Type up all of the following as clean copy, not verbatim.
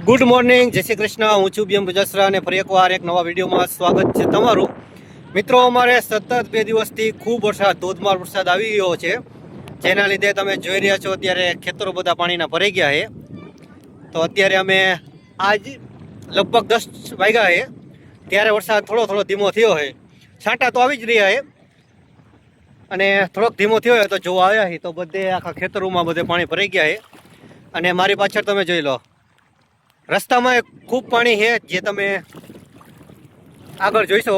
Good morning, જય શ્રી કૃષ્ણ. હું છું બીએમ બજાસરા અને ફરી એકવાર એક નવા વિડીયોમાં સ્વાગત છે તમારું. મિત્રો, અમારે સતત 2 દિવસથી ખૂબ વરસાદ, ધોધમાર વરસાદ આવી ગયો છે, જેના લીધે તમે જોઈ રહ્યા છો અત્યારે ખેતરો બધા પાણીના ભરાઈ ગયા છે. તો અત્યારે અમે આજ લગભગ 10 વાગ્યા છે ત્યારે વરસાદ થોડો ધીમો થયો છે. છાંટા તો આવી જ રહ્યા છે અને થોડોક ધીમો થયો હોય તો જોવા આવ્યા છે તો બધે આખા ખેતરોમાં બધે પાણી ભરાઈ ગયા છે. અને મારી પાછળ તમે જોઈ લો, રસ્તામાં ખૂબ પાણી છે જે તમે આગળ જોઈશો.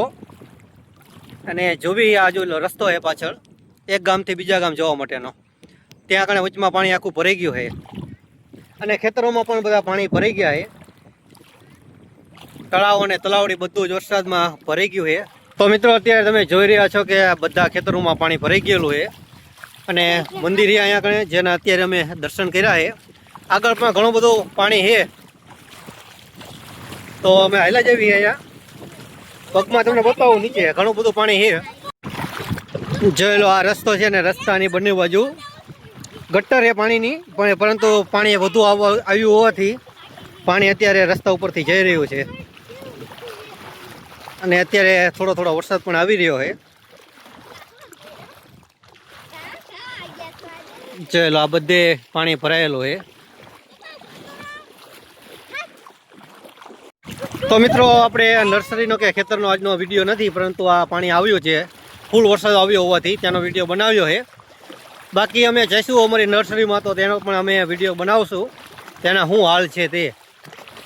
અને જો બી આ જો રસ્તો છે પાછળ એક ગામથી બીજા ગામ જવા માટેનો, ત્યાં આગળ વચમાં પાણી આખું ભરાઈ ગયું છે અને ખેતરોમાં પણ બધા પાણી ભરાઈ ગયા છે. તળાવ અને તલાવડી બધું જ વરસાદમાં ભરાઈ ગયું છે. તો મિત્રો, અત્યારે તમે જોઈ રહ્યા છો કે બધા ખેતરોમાં પાણી ભરાઈ ગયેલું છે અને મંદિર છે અહીંયા આગળ જેના અત્યારે અમે દર્શન કર્યા છે. આગળ પણ ઘણું બધું પાણી છે તો અમે હાલ્યા જઈએ. અહીંયા પગમાં તમને બતાવું, નીચે ઘણું બધું પાણી છે. જોઈ લો, આ રસ્તો છે ને રસ્તાની બંને બાજુ ગટર છે પાણીની, પરંતુ પાણી વધુ આવ્યું હોવાથી પાણી અત્યારે રસ્તા ઉપરથી જઈ રહ્યું છે અને અત્યારે થોડો વરસાદ પણ આવી રહ્યો છે. જોઈ લો, આ બધે પાણી ભરાયેલું છે. તો મિત્રો, આપણે નર્સરીનો કે ખેતરનો આજનો વિડીયો નથી, પરંતુ આ પાણી આવ્યું છે, ફૂલ વરસાદ આવ્યો હોવાથી ત્યાંનો વિડીયો બનાવ્યો છે. બાકી અમે જઈશું અમારી નર્સરીમાં તો તેનો પણ અમે વિડીયો બનાવશું, તેના શું હાલ છે તે.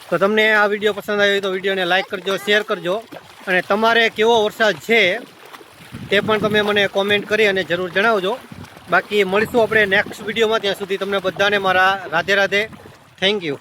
તો તમને આ વિડીયો પસંદ આવ્યો હોય તો વિડીયોને લાઇક કરજો, શેર કરજો અને તમારે કેવો વરસાદ છે તે પણ તમે મને કોમેન્ટ કરી અને જરૂર જણાવજો. બાકી મળીશું આપણે નેક્સ્ટ વિડીયોમાં. ત્યાં સુધી તમને બધાને મારા રાધે રાધે. Thank you.